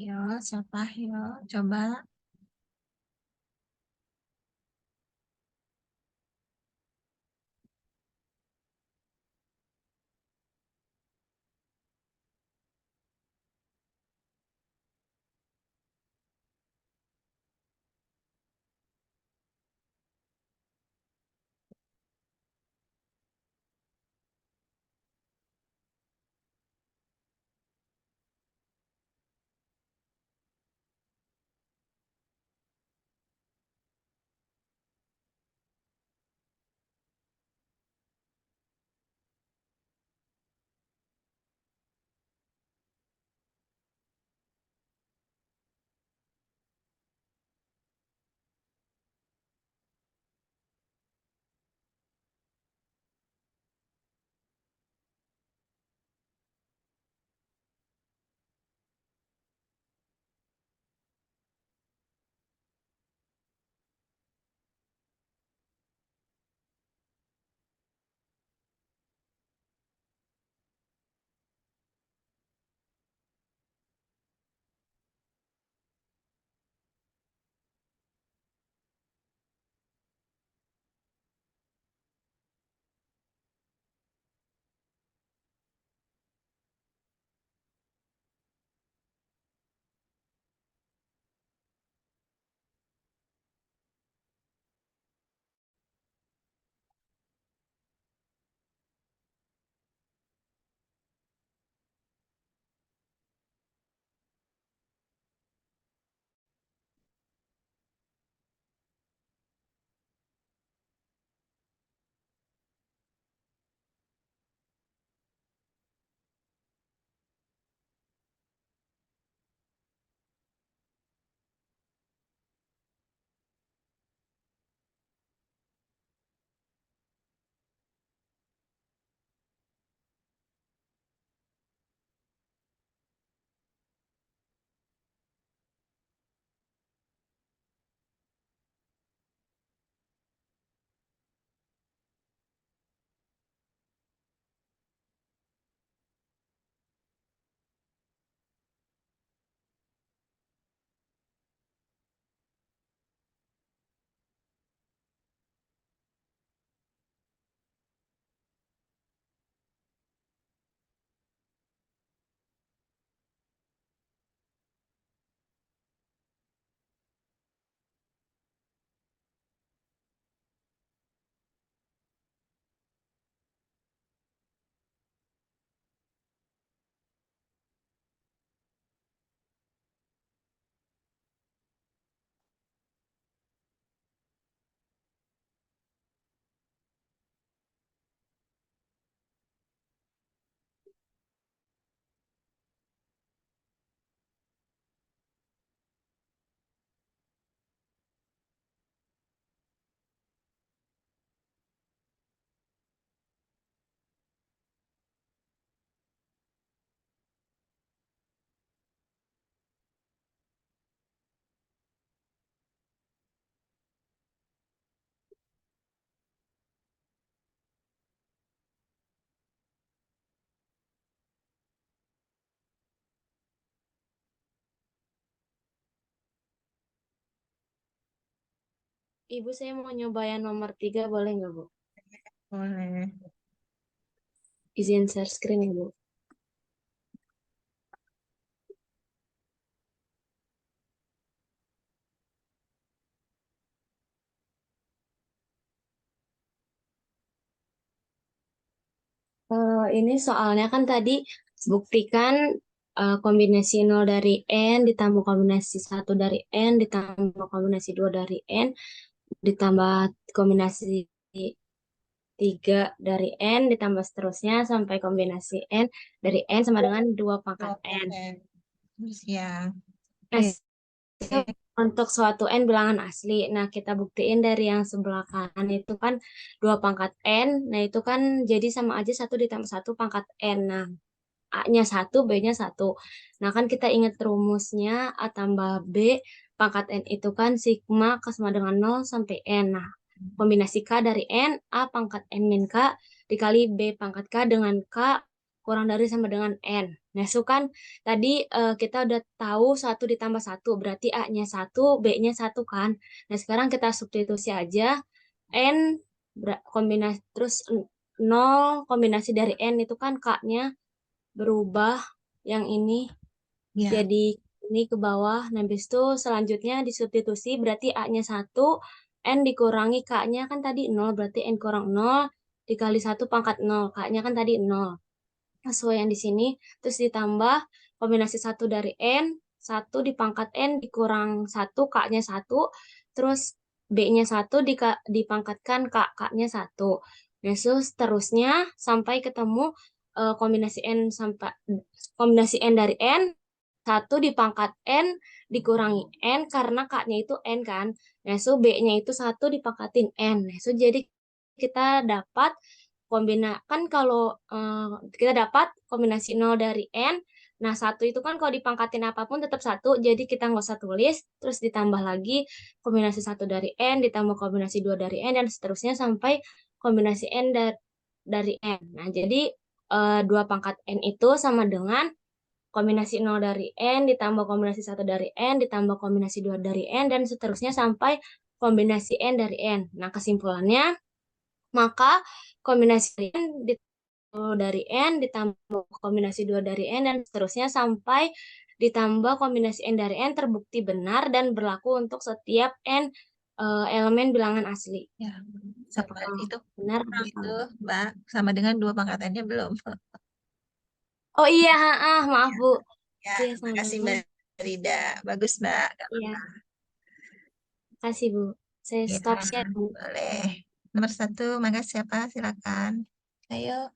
Ayo, siapa? Ayo, coba. Ibu, saya mau nyoba yang nomor 3, boleh nggak, Bu? Boleh. Izin share screen ya, Bu. Ini soalnya kan tadi buktikan kombinasi nol dari N ditambah kombinasi satu dari N ditambah kombinasi 2 dari N ditambah kombinasi 3 dari N ditambah seterusnya sampai kombinasi N dari N sama dengan 2 pangkat N. Oke. Terus ya. Nah, Oke. untuk suatu N bilangan asli. Nah, kita buktiin dari yang sebelah kanan itu kan 2 pangkat N. Nah, itu kan jadi sama aja satu ditambah satu pangkat N. Nah, A-nya satu, B-nya satu. Nah, kan kita ingat rumusnya A tambah B pangkat N itu kan sigma K sama dengan nol sampai N. Nah, kombinasi K dari N, A pangkat N min K dikali B pangkat K dengan K kurang dari sama dengan N. Nah, itu kan tadi kita udah tahu satu ditambah satu, berarti A-nya satu, B-nya satu kan. Nah, sekarang kita substitusi aja N kombinasi terus 0 kombinasi dari N itu kan K-nya berubah yang ini Ya, jadi ini ke bawah. Nah, habis itu selanjutnya disubstitusi berarti A-nya satu, N dikurangi K-nya kan tadi 0, berarti N kurang 0 dikali satu pangkat 0, K-nya kan tadi 0. Sesuai yang di sini, terus ditambah kombinasi satu dari N, satu dipangkat N dikurang satu, K-nya satu, terus B-nya satu dipangkatkan K-nya satu. Nah, terus terusnya sampai ketemu kombinasi N sampai kombinasi N dari N, satu dipangkat N dikurangi N karena K-nya itu N kan. Nah, so B-nya itu satu dipangkatin N. Nah, so jadi kita dapat kan kalau kita dapat kombinasi nol dari N. Nah, satu itu kan kalau dipangkatin apapun tetap satu, jadi kita nggak usah tulis, terus ditambah lagi kombinasi satu dari N, ditambah kombinasi dua dari N, dan seterusnya sampai kombinasi N dari N. Nah, jadi 2 pangkat N itu sama dengan kombinasi nol dari N, ditambah kombinasi satu dari N, ditambah kombinasi 2 dari N, dan seterusnya sampai kombinasi N dari N. Nah, kesimpulannya, maka kombinasi N dari N ditambah kombinasi 2 dari N dan seterusnya sampai ditambah kombinasi N dari N terbukti benar dan berlaku untuk setiap N elemen bilangan asli. ya. Satu Oh, itu benar apa itu salah? Mbak sama dengan dua pangkatannya belum. Oh iya, maaf Ya, Bu. ya, Iya sama makasih dengan. Mbak Rida. Bagus Mbak. Iya, kasih Bu. Saya Ya, stop share Bu. boleh. Nomor satu, mangga siapa? Silakan. Ayo,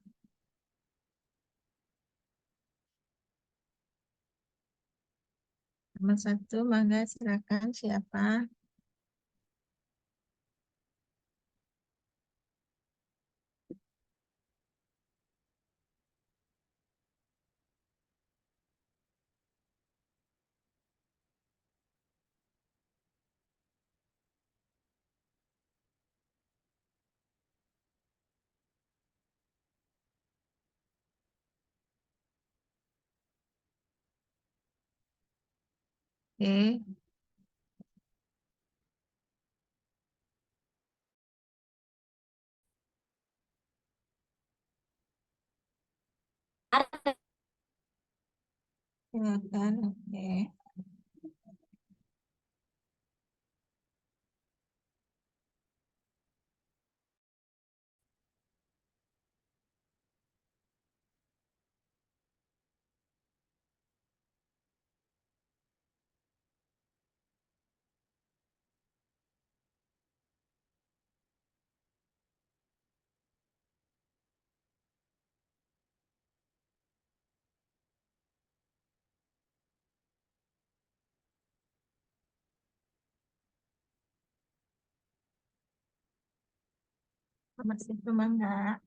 nomor satu, mangga silakan. Siapa? Oke, silakan. Oke. Nomor satu, mangga.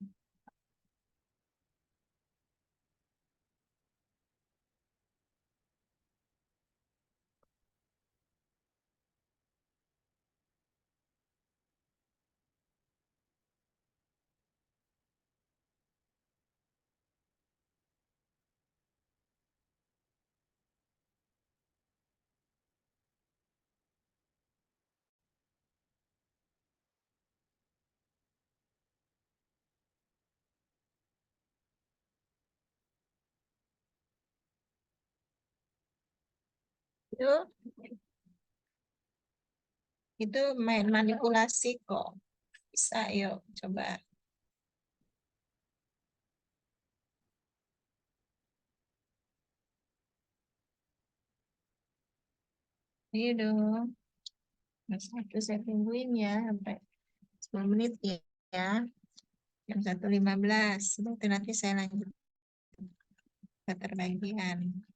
Itu, itu main manipulasi kok. Bisa, yuk coba. Ayo dong. Nomor satu saya tungguin ya sampai 10 menit ya. Jam 1.15. Berarti nanti saya lanjut ke terbagian.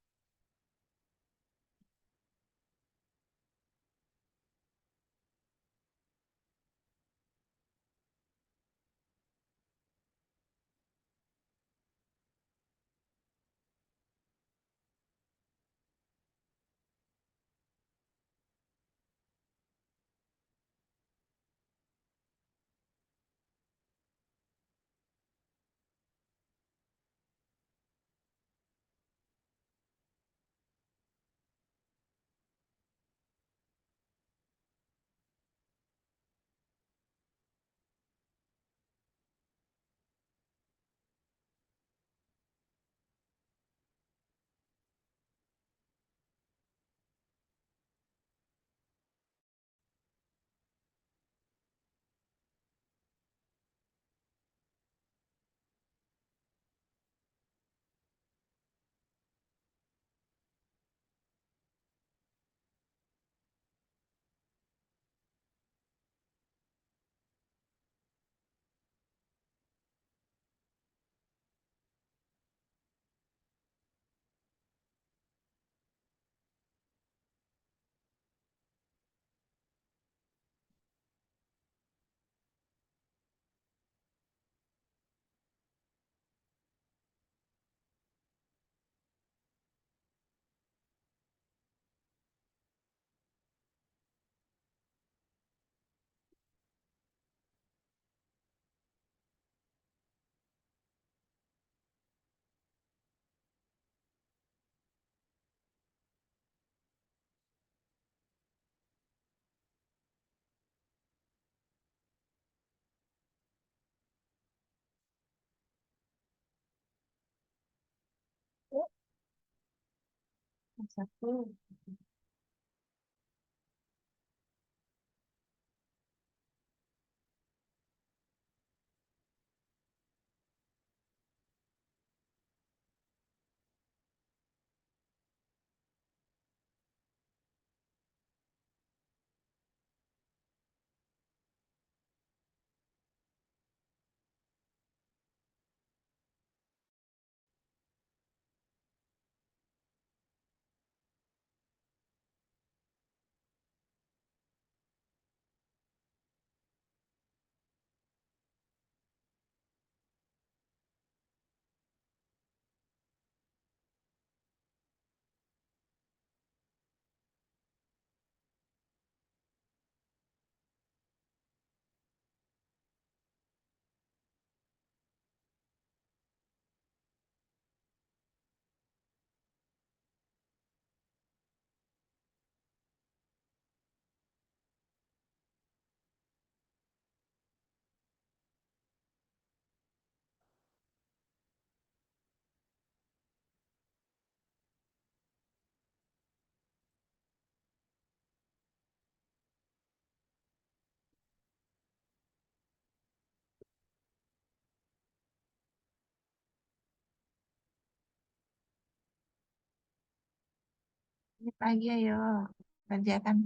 Satu. Ini pagi ayo kerjakan.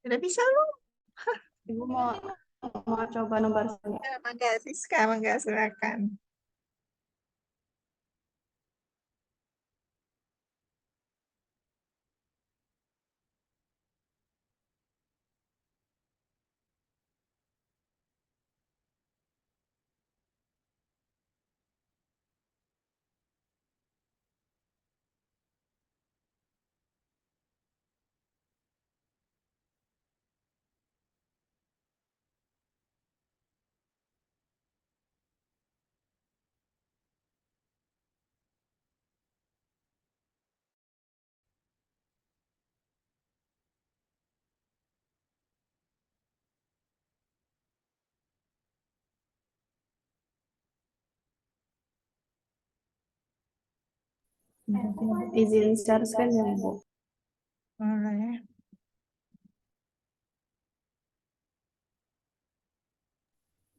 Udah bisa lu? Ibu mau coba nomor satu. Ya, mangga Siska, mangga silakan. Izin share screen ya, Bu. Boleh.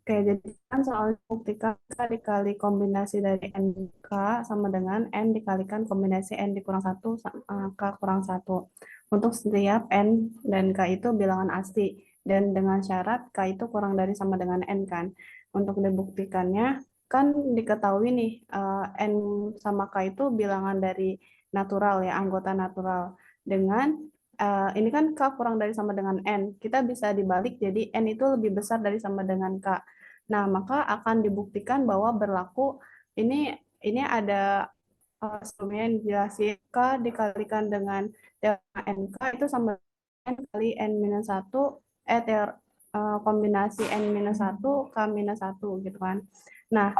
Oke, jadi kan soal buktikan K dikali kombinasi dari N K sama dengan N dikalikan kombinasi N dikurang 1 K kurang 1. Untuk setiap N dan K itu bilangan asli. Dan dengan syarat K itu kurang dari sama dengan N kan. Untuk dibuktikannya, kan diketahui nih N sama K itu bilangan dari natural ya, anggota natural. Dengan ini kan K kurang dari sama dengan N. Kita bisa dibalik jadi N itu lebih besar dari sama dengan K. Nah, maka akan dibuktikan bahwa berlaku ini ada sebelumnya yang dijelasin K dikalikan dengan delta NK itu sama N kali N minus 1 kombinasi N minus 1 K minus 1 gitu kan. Nah,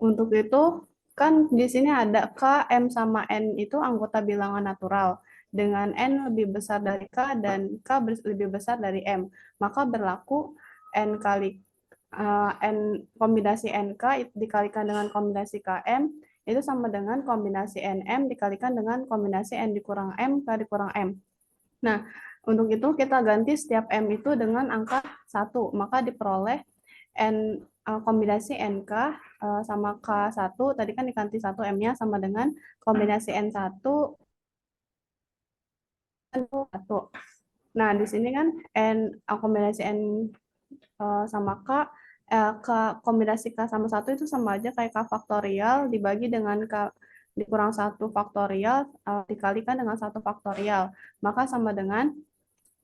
untuk itu kan di sini ada K, M sama N itu anggota bilangan natural dengan N lebih besar dari K dan K lebih besar dari M. Maka berlaku N kali N kombinasi NK dikalikan dengan kombinasi KM itu sama dengan kombinasi NM dikalikan dengan kombinasi N dikurang M K dikurang M. Nah, untuk itu kita ganti setiap M itu dengan angka 1, maka diperoleh N kombinasi NK sama K1, tadi kan diganti 1 M-nya sama dengan kombinasi N1 1. Nah, di sini kan kombinasi N sama K, kombinasi K sama 1 itu sama aja kayak K faktorial dibagi dengan K dikurang 1 faktorial dikalikan dengan 1 faktorial. Maka sama dengan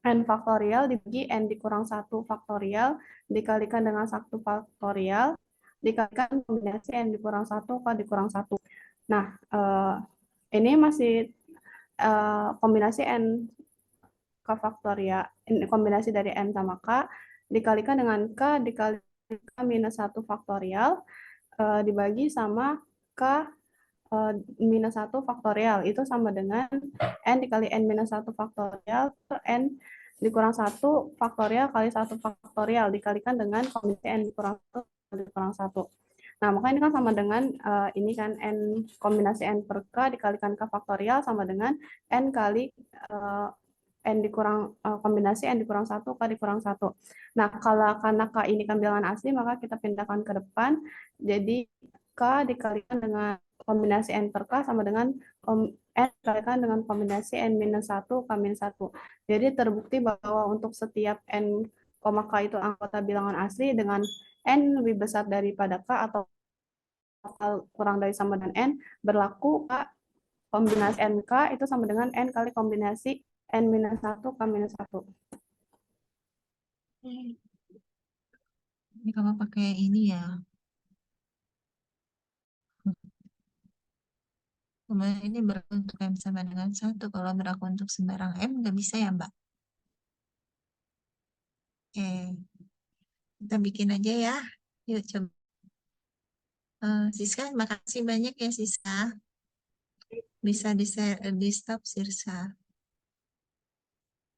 N faktorial dibagi N dikurang 1 faktorial dikalikan dengan 1 faktorial dikalikan kombinasi N dikurang 1 K dikurang 1. Nah, ini masih kombinasi N K faktorial, kombinasi dari N sama K dikalikan dengan K dikali K minus 1 faktorial dibagi sama K minus 1 faktorial. Itu sama dengan N dikali N minus 1 faktorial per N dikurang 1 faktorial kali 1 faktorial dikalikan dengan kombinasi N dikurang 1 dikurang 1. Nah, maka ini kan sama dengan ini kan N kombinasi N per K dikalikan K faktorial sama dengan N kali N dikurang kombinasi N dikurang 1 K dikurang 1. Nah, kalau karena K ini kan bilangan asli, maka kita pindahkan ke depan. Jadi, K dikalikan dengan kombinasi N per K sama dengan N dikalikan dengan kombinasi N minus 1 K minus 1. Jadi, terbukti bahwa untuk setiap N, K itu anggota bilangan asli dengan N lebih besar daripada K atau kurang dari sama dengan N, berlaku K kombinasi NK itu sama dengan N kali kombinasi N minus 1 K minus 1. Ini kalau pakai ini ya. Kemudian ini berlaku untuk M sama dengan 1. Kalau berlaku untuk sembarang M, nggak bisa ya, Mbak? Oke. Kita bikin aja ya. Yuk, coba. Siska, makasih banyak ya, Siska. Bisa di stop, Sirsa.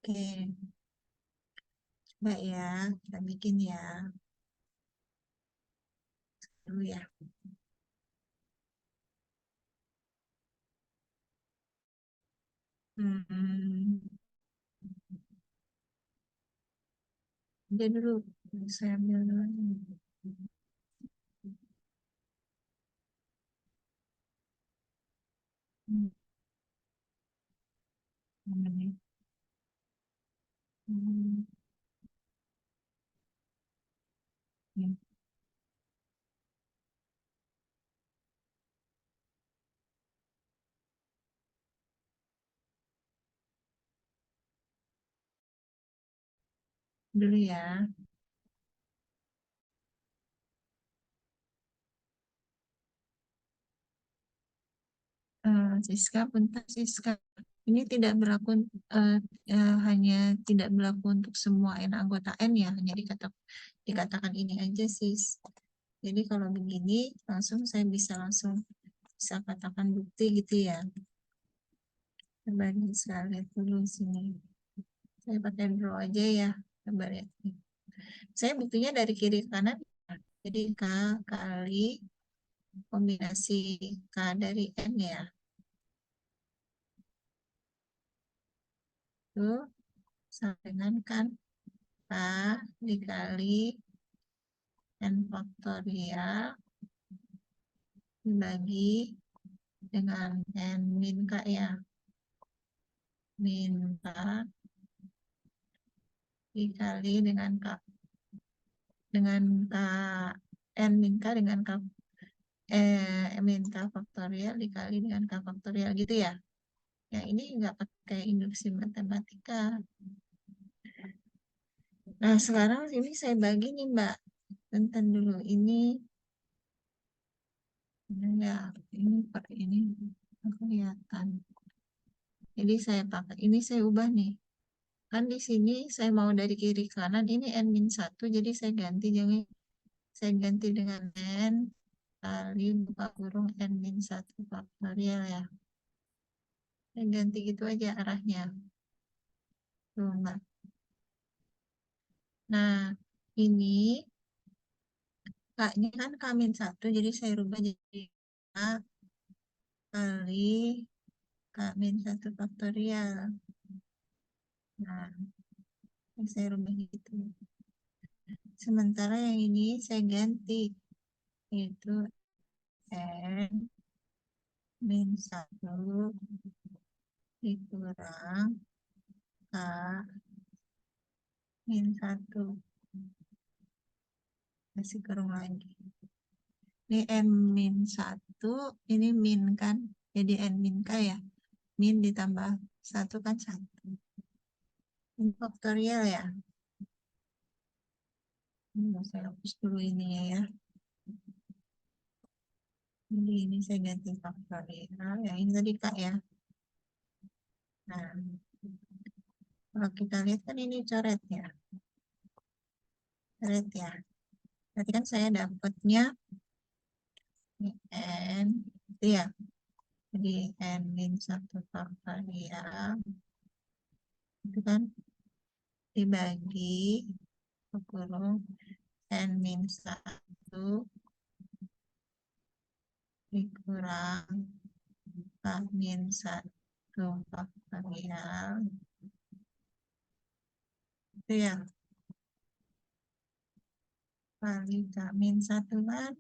Oke. Coba ya, kita bikin ya. Dulu ya. Hmm. Dia dulu. Saya ambil dulu. Hmm. dulu ya. Siska, bentar Siska. Ini tidak berlaku, hanya tidak berlaku untuk semua N anggota N ya, hanya dikatakan ini aja sis. Jadi kalau begini langsung saya bisa katakan bukti gitu ya. Coba saya lihat dulu sini. Saya pakai draw aja ya. Coba lihat. Saya buktinya dari kiri ke kanan. Jadi K kali kombinasi K dari N ya. Itu sama dengan kan K dikali N faktorial dibagi dengan N min K ya. Min K dikali dengan K. Dengan K N min K dengan K min K faktorial dikali dengan K faktorial gitu ya. Ya ini nggak pakai induksi matematika. Nah sekarang ini saya bagi nih Mbak. Bentar dulu ini ya ini per ini kelihatan. Jadi saya pakai ini saya ubah nih. Kan di sini saya mau dari kiri ke kanan ini n-1 jadi saya ganti dengan n kali buka kurung n-1 faktorial ya. Saya ganti gitu aja arahnya. Tuh, Mbak. Nah, ini K-nya kan K-1, jadi saya rubah jadi K kali K-1 faktorial. Nah, saya rubah gitu. Sementara yang ini saya ganti, yaitu N-1 dikurang K-1. Kasih kurung lagi. Ini N-1, ini min kan, jadi N-K ya. Min ditambah 1 kan 1. Ini faktorial ya. Ini saya hapus dulu ini ya. Jadi ini saya ganti faktorial. Yang ini tadi K ya. Nah, kalau kita lihat kan ini coret ya. Coret ya. Berarti kan saya dapatnya N itu ya. Jadi N-1 faktorial itu kan dibagi kurung N-1 dikurang K-1 faktorial itu ya kali K-1 kan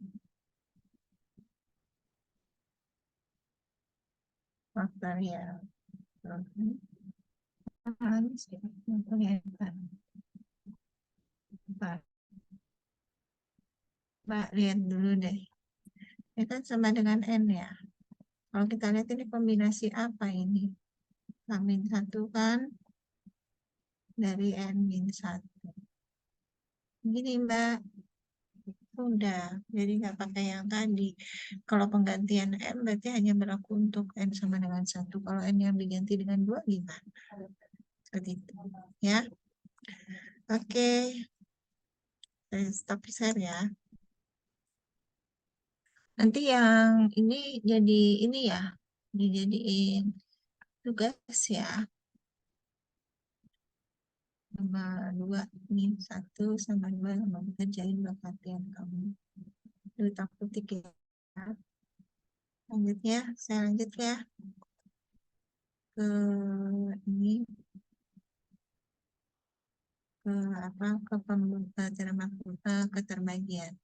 faktorial. Harus kelihatan. Mbak lihat dulu deh. Ini kan sama dengan N ya. Kalau kita lihat ini kombinasi apa ini? K-1 kan dari N-1. Begini Mbak. Udah, jadi nggak pakai yang tadi. Kalau penggantian N berarti hanya berlaku untuk N sama dengan 1. Kalau N yang diganti dengan 2 gimana? Seperti itu. Ya. Oke. Stop share ya. Nanti yang ini jadi ini ya. Dijadiin tugas ya. Sama 2 min 1 sama 2 sama kerjain latihan kamu. Itu takut ya. Lanjut ya, saya lanjut ya ke ini ke apa ke keterbagian.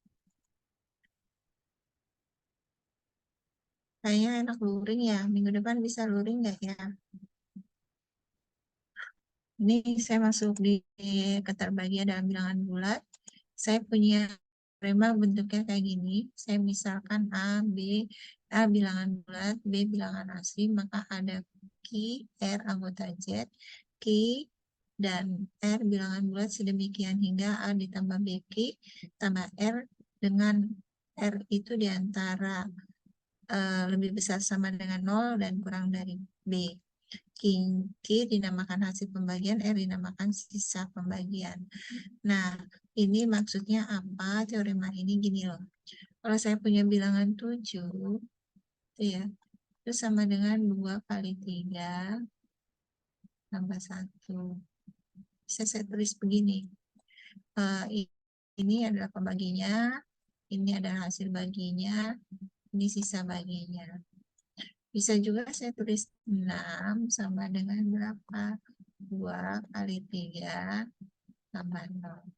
Kayaknya enak luring ya. Minggu depan bisa luring nggak ya? Ini saya masuk di keterbagian dalam bilangan bulat. Saya punya prima bentuknya kayak gini. Saya misalkan A bilangan bulat, B bilangan asli, maka ada Q, R anggota Z, Q, dan R bilangan bulat sedemikian hingga A ditambah BQ tambah R dengan R itu diantara lebih besar sama dengan 0 dan kurang dari B. Q dinamakan hasil pembagian, R dinamakan sisa pembagian. Nah, ini maksudnya apa? Teorema ini gini loh. Kalau saya punya bilangan 7, ya, itu sama dengan 2 kali 3 tambah 1. Bisa saya tulis begini. Ini adalah pembaginya, ini adalah hasil baginya, ini sisa baginya. Bisa juga saya tulis 6 sama dengan berapa? 2 kali 3 tambah 0.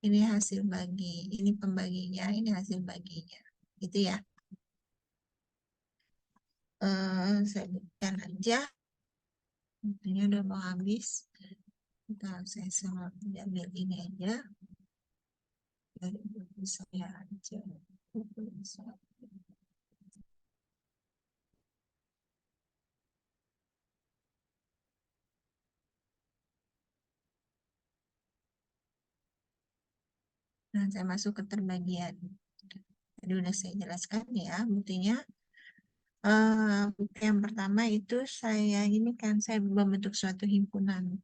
Ini hasil bagi, ini pembaginya, ini hasil baginya. Gitu ya. Saya berikan aja. Waktunya udah mau habis. Saya ambil ini aja. Dari buku saya aja. Nah, saya masuk ke terbagian. Tadi udah saya jelaskan ya, buktinya. Bukti yang pertama itu saya ini kan saya membentuk suatu himpunan.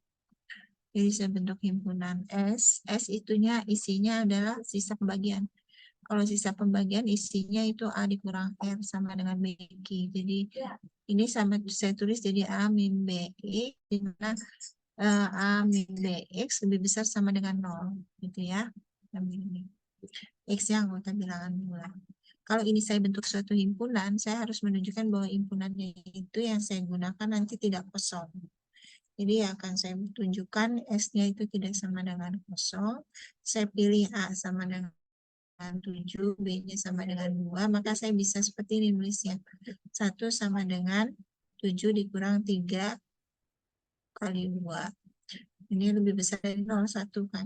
Jadi saya bentuk himpunan S. S itunya isinya adalah sisa pembagian. Kalau sisa pembagian isinya itu A dikurang R sama dengan BQ. Jadi ini sama saya tulis jadi A min BX, di mana A min BX lebih besar sama dengan 0. Gitu ya. X yang anggota bilangan bulat. Kalau ini saya bentuk suatu himpunan, saya harus menunjukkan bahwa himpunannya itu yang saya gunakan nanti tidak kosong. Jadi akan saya tunjukkan S-nya itu tidak sama dengan kosong. Saya pilih A sama dengan 7, B-nya sama dengan 2, maka saya bisa seperti ini nulisnya. 1 sama dengan 7 dikurang 3 kali 2. Ini lebih besar dari 0, 1 kan.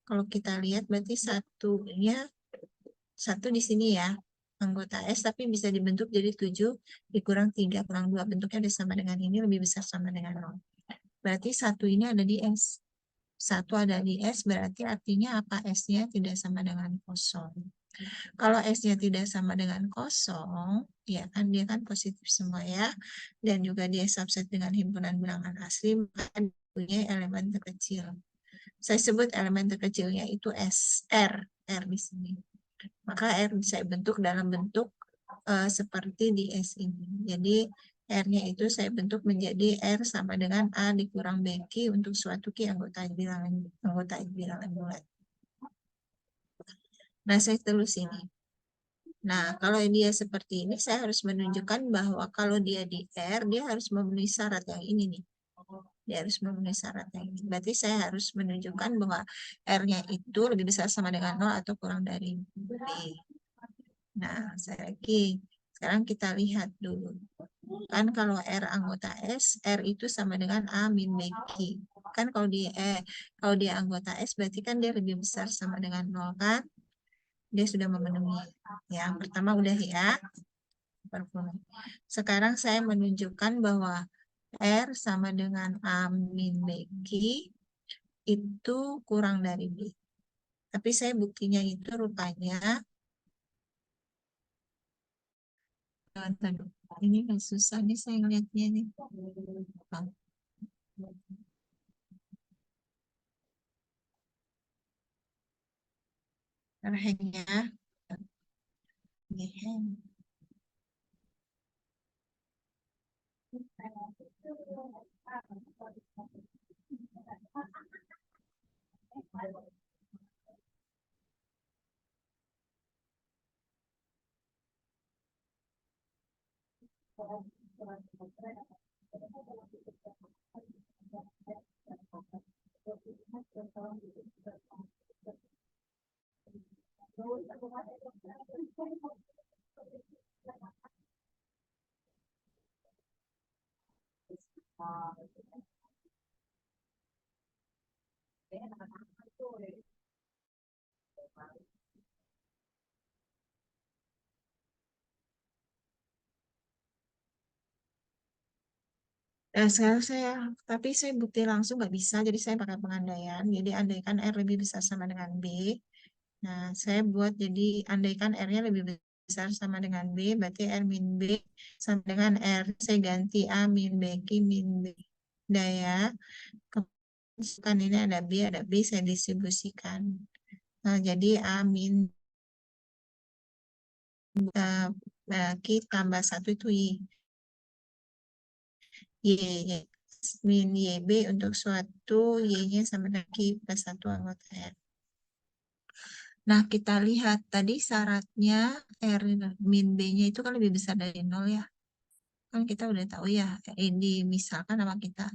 Kalau kita lihat berarti satunya, 1 di sini ya, anggota S, tapi bisa dibentuk jadi 7 dikurang 3 kurang 2. Bentuknya udah sama dengan ini, lebih besar sama dengan 0. Berarti 1 ini ada di S. 1 ada di S berarti artinya apa? S-nya tidak sama dengan kosong. Kalau S-nya tidak sama dengan kosong, ya kan dia kan positif semua ya. Dan juga dia subset dengan himpunan bilangan asli, maka punya elemen terkecil. Saya sebut elemen terkecilnya itu S, R di sini. Maka R bisa bentuk dalam bentuk seperti di S ini. Jadi R-nya itu saya bentuk menjadi R sama dengan A dikurang BQ untuk suatu Q anggota bilangan bulat. Nah, saya tulis ini. Nah, kalau dia seperti ini, saya harus menunjukkan bahwa kalau dia di R, dia harus memenuhi syarat yang ini nih. Dia harus memenuhi syarat yang ini. Berarti saya harus menunjukkan bahwa R-nya itu lebih besar sama dengan 0 atau kurang dari B. Nah, sekarang kita lihat dulu. Kan kalau R anggota S, R itu sama dengan A min BQ. Kan kalau dia anggota S berarti kan dia lebih besar sama dengan 0 kan? Dia sudah memenuhi. Yang pertama udah ya. Sekarang saya menunjukkan bahwa R sama dengan A min BQ itu kurang dari B. Tapi saya buktinya itu rupanya ini kan susah nih saya ngeliatnya nih. Terhengnya ngeheng. Sekarang tapi saya bukti langsung nggak bisa, jadi saya pakai pengandaian. Jadi andaikan R lebih besar sama dengan B. Nah, saya buat jadi andaikan R-nya lebih besar sama dengan B, berarti R min B sama dengan R. Saya ganti A min B, Q min B. Daya, kan ini ada B, saya distribusikan. Nah, jadi A min Q tambah 1 itu Y min YB untuk suatu Y-nya sama dengan Q plus 1 anggota R. Nah, kita lihat tadi syaratnya R min B-nya itu kan lebih besar dari 0 ya. Kan kita udah tahu ya, ini misalkan sama kita.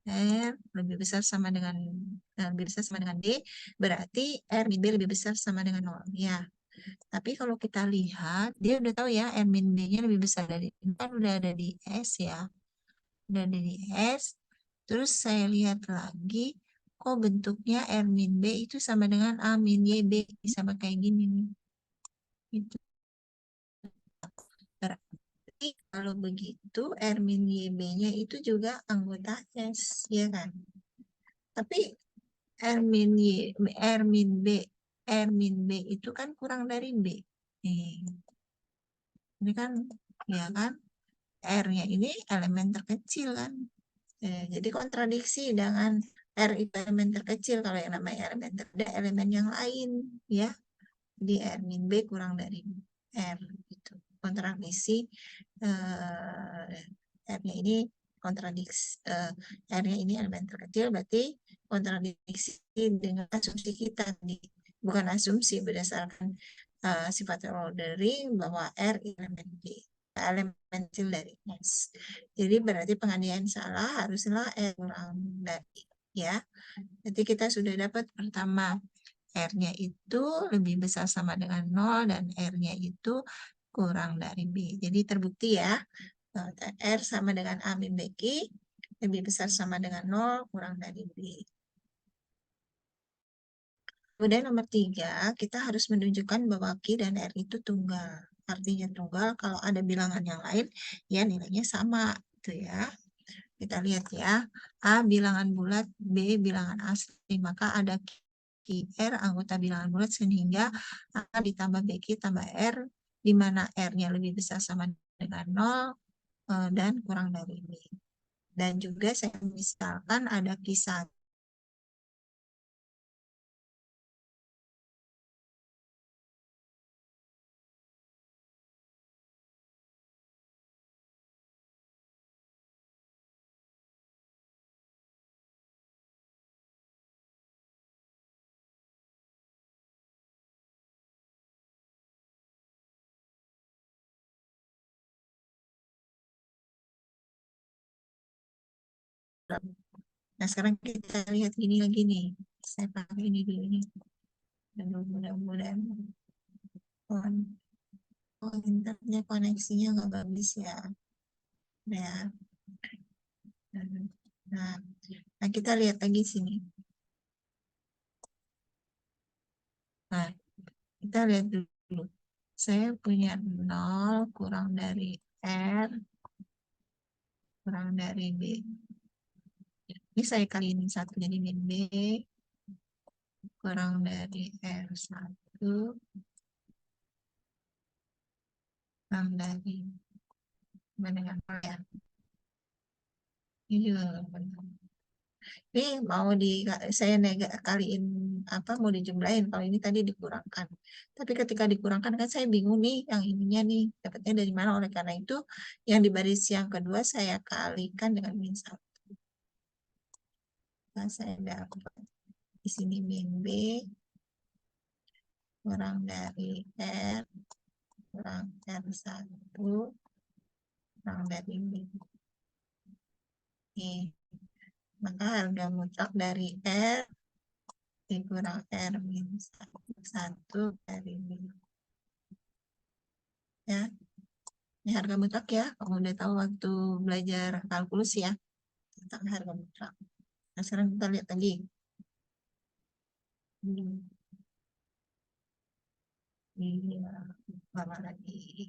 R lebih besar sama dengan D, berarti R min B lebih besar sama dengan 0. Ya, tapi kalau kita lihat, dia udah tahu ya, R min B-nya lebih besar dari, kan udah ada di S ya. Udah ada di S. Terus saya lihat lagi, kok bentuknya R min B itu sama dengan A min YB, sama kayak gini nih. Itu. Berarti kalau begitu, R min YB-nya itu juga anggota S, ya kan? Tapi R min B itu kan kurang dari B. Ini kan, ya kan? R-nya ini elemen terkecil kan? Jadi kontradiksi dengan R itu elemen terkecil, kalau yang namanya elemen terkecil elemen yang lain, ya. Jadi R min B kurang dari R itu. Kontradiksi R-nya ini R-nya ini elemen terkecil, berarti kontradiksi dengan asumsi kita tadi. Bukan asumsi berdasarkan sifat ordering bahwa R elemen B, elemen kecil dari S. Jadi berarti pengandaian salah, haruslah R kurang dari, ya. Jadi kita sudah dapat pertama, R-nya itu lebih besar sama dengan 0 dan R-nya itu kurang dari B. Jadi terbukti ya, R sama dengan A min B Q lebih besar sama dengan 0 kurang dari B. Kemudian nomor 3, kita harus menunjukkan bahwa Q dan R itu tunggal. Artinya tunggal, kalau ada bilangan yang lain, ya nilainya sama. Gitu ya. Kita lihat ya, A bilangan bulat, B bilangan asli. Maka ada R anggota bilangan bulat sehingga A ditambah BQ tambah R, di mana R-nya lebih besar sama dengan 0 dan kurang dari B. Dan juga saya misalkan ada kisah Nah, sekarang kita lihat ini lagi nih. Saya pakai ini dulu nih. Dan mudah-mudahan internetnya koneksinya nggak bagus ya. Nah, nah, kita lihat lagi sini. Nah, kita lihat dulu. Saya punya 0 kurang dari R kurang dari B. Ini saya kaliin 1 jadi min B kurang dari R1 kurang dari dengan R. Ini juga benar. Ini mau saya kaliin apa, mau dijumlahin, kalau ini tadi dikurangkan. Tapi ketika dikurangkan kan saya bingung nih, yang ininya nih dapatnya dari mana. Oleh karena itu yang di baris yang kedua saya kalikan dengan min 1. Nah, saya dapat di sini min B kurang dari R kurang R1 kurang dari B. Nih, maka harga mutlak dari R dikurang R min 1 dari B. Ya, ini harga mutlak ya. Kamu udah tahu waktu belajar kalkulus ya tentang harga mutlak. Nah, sekarang kita lihat lagi. Ini lama lagi.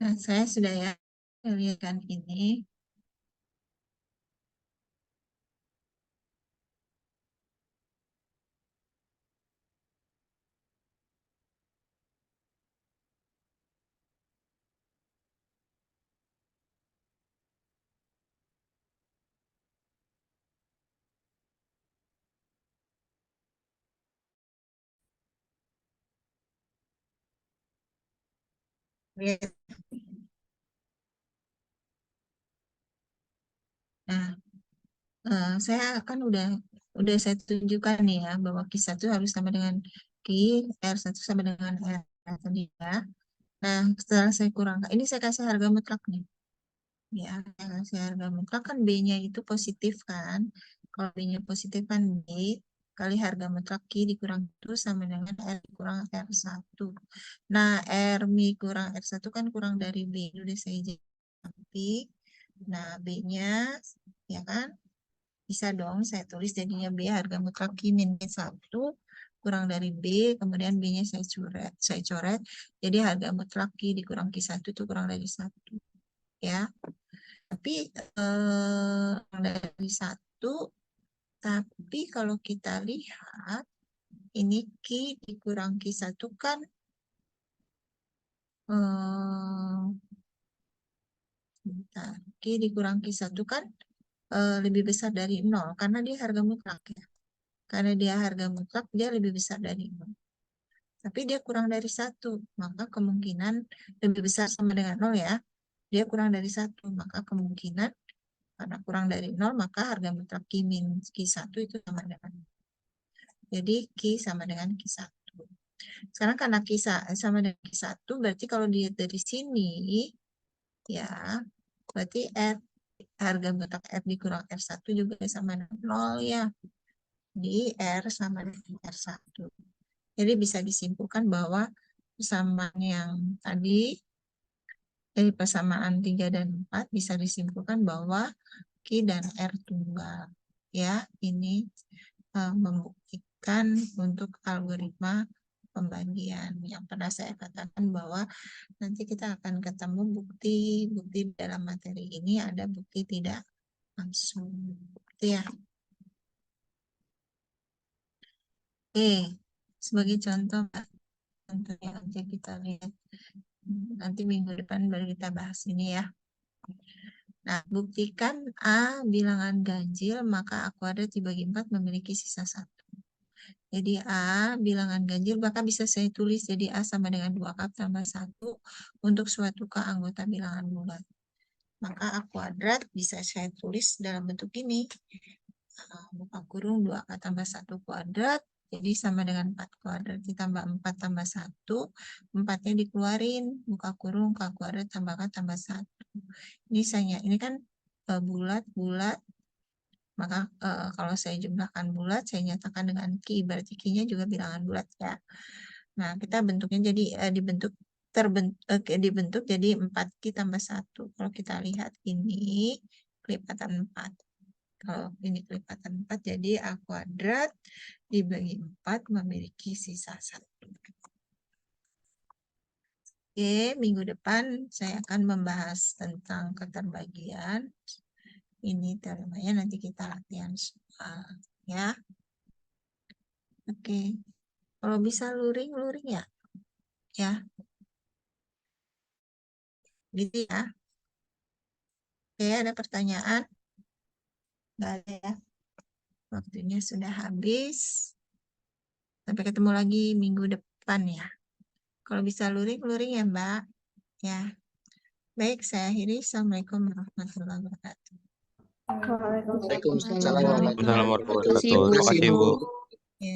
Nah, saya sudah ya lihatkan ini. Lihat. Nah, saya akan udah saya tunjukkan nih ya bahwa Q1 harus sama dengan Q, R1 sama dengan R tadi ya. Nah, setelah saya kurangkan, ini saya kasih harga mutlak nih. Ya, saya kasih harga mutlak kan B-nya itu positif kan. Kalau B-nya positif kan B kali harga mutlak Q dikurang itu sama dengan R kurang R1. Nah, R mi kurang R1 kan kurang dari B. Ini udah saya jadi. Nah, B-nya ya kan bisa dong saya tulis jadinya B harga mutlak Q min 1 kurang dari B, kemudian B-nya saya coret. Jadi harga mutlak Q dikurang Q1 itu kurang dari 1. Ya. Tapi kurang dari 1, tapi kalau kita lihat ini Q dikurang Q1 kan bentar. Q dikurang Q1 kan lebih besar dari 0 karena dia harga mutlak ya. Karena dia harga mutlak dia lebih besar dari 0. Tapi dia kurang dari 1, maka kemungkinan lebih besar sama dengan 0 ya. Dia kurang dari 1, maka kemungkinan karena kurang dari 0, maka harga mutlak Q min Q1 itu sama dengan 0. Jadi Q sama dengan Q1. Sekarang karena Q sama dengan Q1, berarti kalau dilihat dari sini, ya, berarti R, harga mutlak R dikurang R1 juga sama dengan 0 ya. Di R sama dengan R1. Jadi bisa disimpulkan bahwa persamaan yang tadi, dari persamaan 3 dan 4 bisa disimpulkan bahwa Q dan R tunggal. Ya, ini membuktikan untuk algoritma pembagian yang pernah saya katakan bahwa nanti kita akan ketemu bukti dalam materi ini ada bukti tidak langsung. Itu ya. Oke, sebagai contoh, contohnya aja kita lihat. Nanti minggu depan baru kita bahas ini ya. Nah, buktikan A bilangan ganjil, maka A kuadrat dibagi 4 memiliki sisa 1. Jadi A bilangan ganjil, maka bisa saya tulis jadi A sama dengan 2K tambah 1 untuk suatu K anggota bilangan bulat. Maka A kuadrat bisa saya tulis dalam bentuk ini. Buka kurung 2K tambah 1 kuadrat, jadi sama dengan 4 kuadrat ditambah 4 tambah 1, 4-nya dikeluarin, buka kurung K kuadrat tambah K tambah 1. Ini kan bulat-bulat, maka kalau saya jumlahkan bulat, saya nyatakan dengan Q, berarti Q-nya juga bilangan bulat ya. Nah, kita bentuknya jadi dibentuk jadi 4Q tambah 1. Kalau kita lihat ini kelipatan 4. Kalau ini kelipatan 4, jadi A kuadrat dibagi 4 memiliki sisa 1. Oke, minggu depan saya akan membahas tentang keterbagian. Ini temanya nanti kita latihan soal ya. Oke, kalau bisa luring ya. Ya, gitu ya. Oke, ada pertanyaan? Nggak ada ya. Waktunya sudah habis. Sampai ketemu lagi minggu depan ya. Kalau bisa luring ya Mbak. Ya. Baik, saya akhiri. Assalamualaikum warahmatullahi wabarakatuh. Waalaikumsalam. Waalaikumsalam warahmatullahi Assalamualaikum warahmatullahi wabarakatuh. wabarakatuh. Terima Terima kasih, kasih, Bu. Bu. Ya,